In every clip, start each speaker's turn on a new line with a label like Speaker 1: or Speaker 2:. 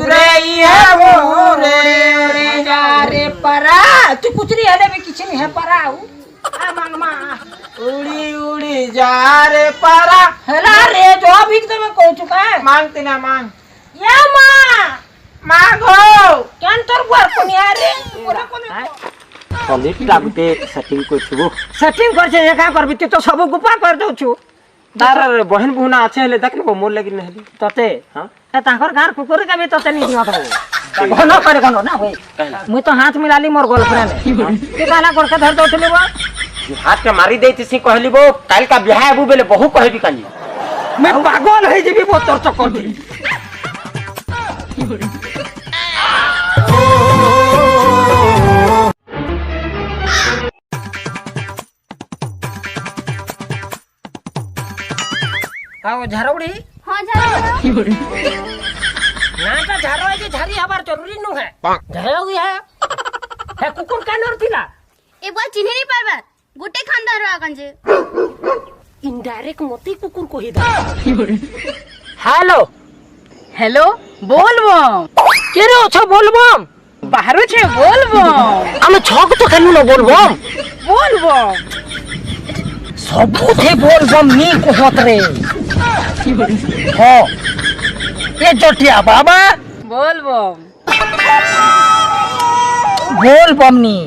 Speaker 1: उरे ये उरे जा रे परा तू कुचरी आले में किछ नहीं है परा आ मांग मा उड़ी उड़ी जा रे परा हला रे जो भी तो मैं कह चुका है मांगते ना मांग या मां मांगो केन तोर बुआ कोनिया रे पूरा कोने
Speaker 2: कॉलेजटा गुटे सेटिंग करछबो
Speaker 1: सेटिंग कर छे का करबी तो सब गुपा कर दउ छु
Speaker 2: तार बहन बुना अच्छे हेले देखले मोर लगी नहीं
Speaker 1: तते
Speaker 2: हां
Speaker 1: ए ताकर गार कुकुर के भी तते नहीं दिया तो घनो करे घनो ना होई मुई तो हाथ मिलाली मोर गर्लफ्रेंड के काला कर के धर दउथले बा
Speaker 2: हाथ के मारी देती सी कहली बो काल का बियाह आबू बेले बहु कहबी कानी
Speaker 1: मैं पागल है जेबी बो तोर चक्कर दी आओ झारौड़ी
Speaker 3: हां झारो
Speaker 1: नाटा झारो है जे झारी हबार जरूरी नु है झारौड़ी है कुकुर का नर थिला
Speaker 3: एक बार चिन्ह नहीं पारबा गोटे खानदार रो आगन जे
Speaker 1: इनडायरेक्ट मोती कुकुर को ही दा हेलो
Speaker 4: हेलो बोलबो
Speaker 1: के रे छ बोलबो
Speaker 4: बाहरो छे बोलबो
Speaker 1: हम छक तो केनु न बोलबो
Speaker 4: बोलबो
Speaker 1: सबू थे बोलबो नी कहत रे हो ये जटिया बाबा
Speaker 4: बोलबो
Speaker 1: बोलबो नी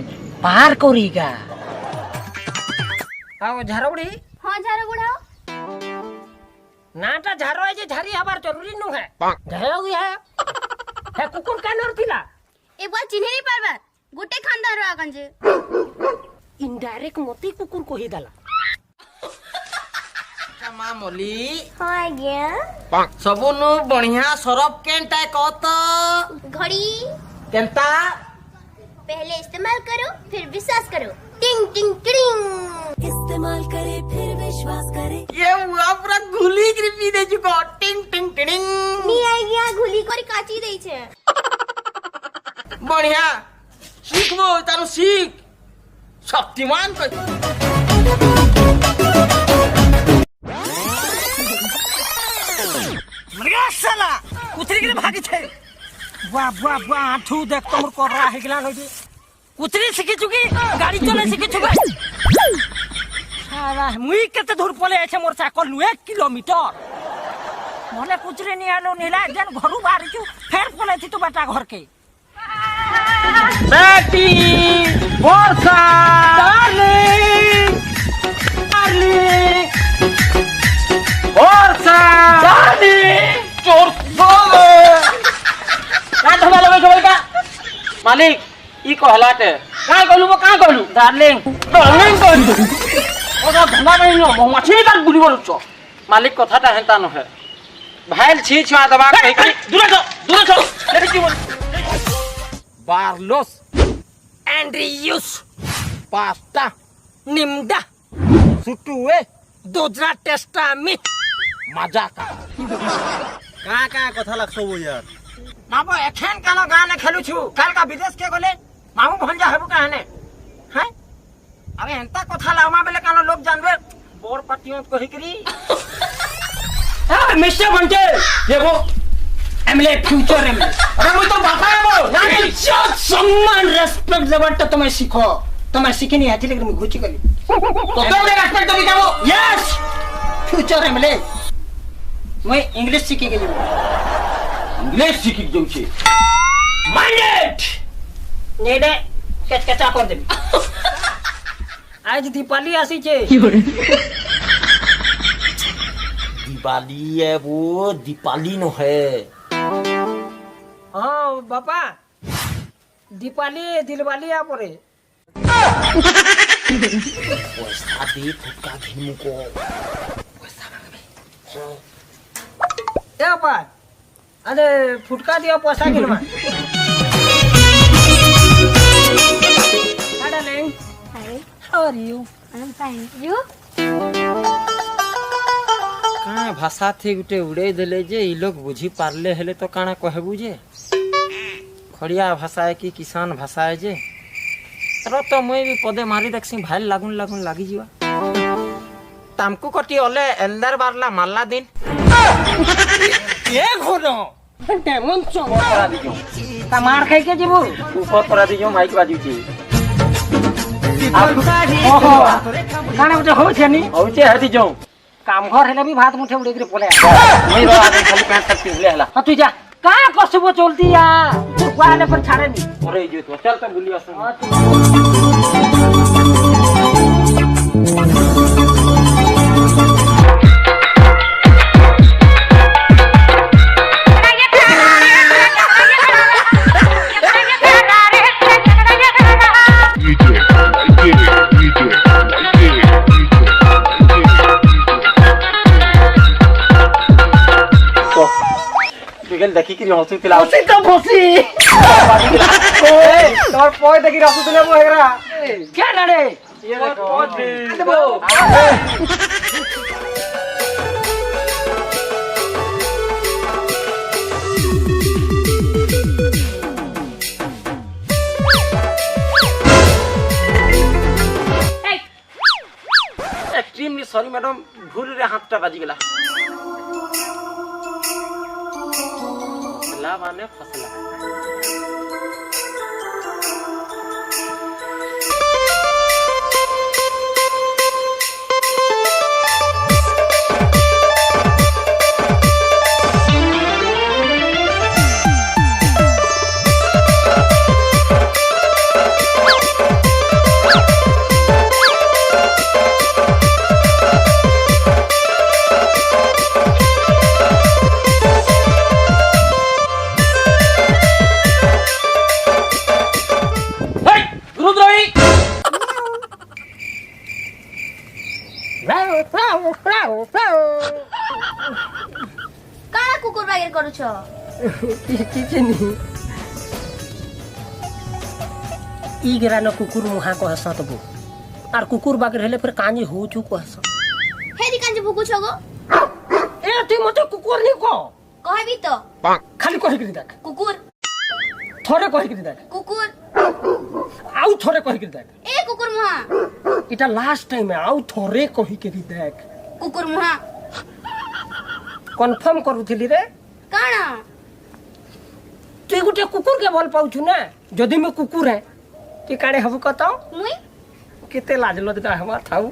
Speaker 1: पार करीगा आओ झारौड़ी
Speaker 3: हां झारो बुढ़ाओ
Speaker 1: नाटा झारो है जे झारी हबार जरूरी नु है झारौड़ी है कुकुर का नर थिला
Speaker 3: एक बार चिन्ह नहीं पारबा गोटे खानदार रो आगन जे
Speaker 1: इनडायरेक्ट मोती कुकुर को ही दला
Speaker 5: मामली
Speaker 3: हां आज्ञा
Speaker 5: सबनु बढ़िया सरफ केनटा कहत
Speaker 3: घड़ी
Speaker 5: केनता
Speaker 3: पहले इस्तेमाल करो फिर विश्वास करो टिंग टिंग टिंग
Speaker 6: इस्तेमाल करे फिर विश्वास करे
Speaker 5: ये हुआ पूरा घुली कृपी दे जुको टिंग टिंग टिंग
Speaker 3: नी आज्ञा घुली करी काची देई छे
Speaker 5: बढ़िया सीखबो तानु सीख शक्तिमान
Speaker 1: मरगा साला कुतरी के भागी छे वाह वाह वाह आठू देख तोर कर रहा है गिला लगे कुतरी सीखी चुकी गाड़ी चले सीखी चुकी साला मुई केते दूर पले आछे मोर साइकिल 1 किलोमीटर मोले कुतरी नहीं आलो नीला जन घरु बाहर छु फेर पले थी तो बेटा घर के
Speaker 2: बेटी वर्षा
Speaker 1: डार्लिंग डार्लिंग
Speaker 2: वर्षा
Speaker 1: डार्लिंग
Speaker 2: चोर बोले का धमा लगे छबई का मालिक ई कहलाटे का कहलु बो का कहलु
Speaker 1: डार्लिंग
Speaker 2: डार्लिंग कहलु ओदा धमा नहीं न माछी तार गुली बोलछो मालिक कथाटा हेता न है भाईल छी छुआ दबा कहि दूर जा लेके की बोल
Speaker 1: बार्लोस एंड्रियस पास्ता निम्डा सुटुए दोजरा टेस्टा में मजा का
Speaker 2: कथा लगसो यार
Speaker 1: बाबू एखन कानो गाने खेलु छु काल का विदेश के गले मामू भंजा हेबु कहने हैं अबे एंता कथा लामा बेले कानो लोग जानबे बोर पटियों कहि करी हां मिस्टर बंटे ये वो एमले फ्यूचर एमले अरे मुई तो बापा है वो नहीं इज्जत सम्मान रेस्पेक्ट जबरटा तुम्हें सीखो तुम्हें सीखी नहीं आती लेकिन मैं घुची गली तो तुम रेस्पेक्ट दबी जाओ यस फ्यूचर एमले मैं इंग्लिश सीखी गली
Speaker 2: इंग्लिश सीखी जाऊ छी
Speaker 1: माइंडेड नेडे कचकचा कर देबी आज दीपावली आसी छे
Speaker 2: दिवाली है वो दीपाली नो है
Speaker 1: हाँ बापा दीपावली दिलवाली आ परे
Speaker 2: पैसा दे फुटका घिमु को
Speaker 1: क्या बापा अरे फुटका दियो पैसा गिनवा Hi darling.
Speaker 3: Hi.
Speaker 1: How are you?
Speaker 3: I'm fine. You?
Speaker 2: काना भाषा थी गुटे उड़े देले जे ई लोग बुझी पारले हेले तो काना कहबू जे खड़िया भाषा है कि किसान भाषा है जे रो तो मैं भी पदे मारी देखसी भाई लागुन लागुन लागी जीवा तामकु कटी ओले एल्दर बारला मारला दिन
Speaker 1: ये घोनो তেমন চল
Speaker 2: করা দিছো
Speaker 1: তা মার খাইকে যাবো
Speaker 2: উপর করা দিছো মাইক বাজুছি
Speaker 1: ওহো কানে উঠে হচ্ছে নি
Speaker 2: হউছে হাতি যাও
Speaker 1: কাম ঘর হেলে বি ভাত মুঠে উড়ে করে পলে
Speaker 2: মই বাবা খালি প্যান্ট শার্ট পিছলে হলা
Speaker 1: তুই যা কা কসব চলতি আ তোর কোয়ালে पर ছাড়ে নি
Speaker 2: ওরে যে তো চল তো বুলি আসো বিকেল দেখি কি হসুতিলা
Speaker 1: বসি তো বসি
Speaker 2: তোমার পয় দেখি হসুতিলা বহেরা
Speaker 1: কেন রে
Speaker 2: ये देखो एक्सट्रीमली सॉरी मैडम भूल रे हाथटा बाजी गेला ला माने फसला
Speaker 3: কারা কুকুর বাগের করছ
Speaker 1: কিছু নি ই গেরানো কুকুর মুহা কহস তবু আর কুকুর বাগের হেলে ফির কাঞ্জি হোচু কহস
Speaker 3: হেদি কাঞ্জে ভুকুছ গো
Speaker 1: এ তুই মতে কুকুর নি কো
Speaker 3: কহবি তো
Speaker 1: খালি কহি করে দেখ
Speaker 3: কুকুর
Speaker 1: থরে কহি করে দেখ
Speaker 3: কুকুর
Speaker 1: আউ থরে কহি করে দেখ
Speaker 3: এ কুকুর মুহা
Speaker 1: এটা লাস্ট টাইম আউ থরে কহি করে দেখ
Speaker 3: কুকুর মুহা
Speaker 1: কনফার্ম করুଥିଲି রে
Speaker 3: কাଣା
Speaker 1: তুই গোটে কুকুর কে ভাল পাউଛୁ না যদি মু কুকুর है তুই কাণে হবু কত
Speaker 3: মুই
Speaker 1: কেতে লাজ লজ্জা হবা থাউ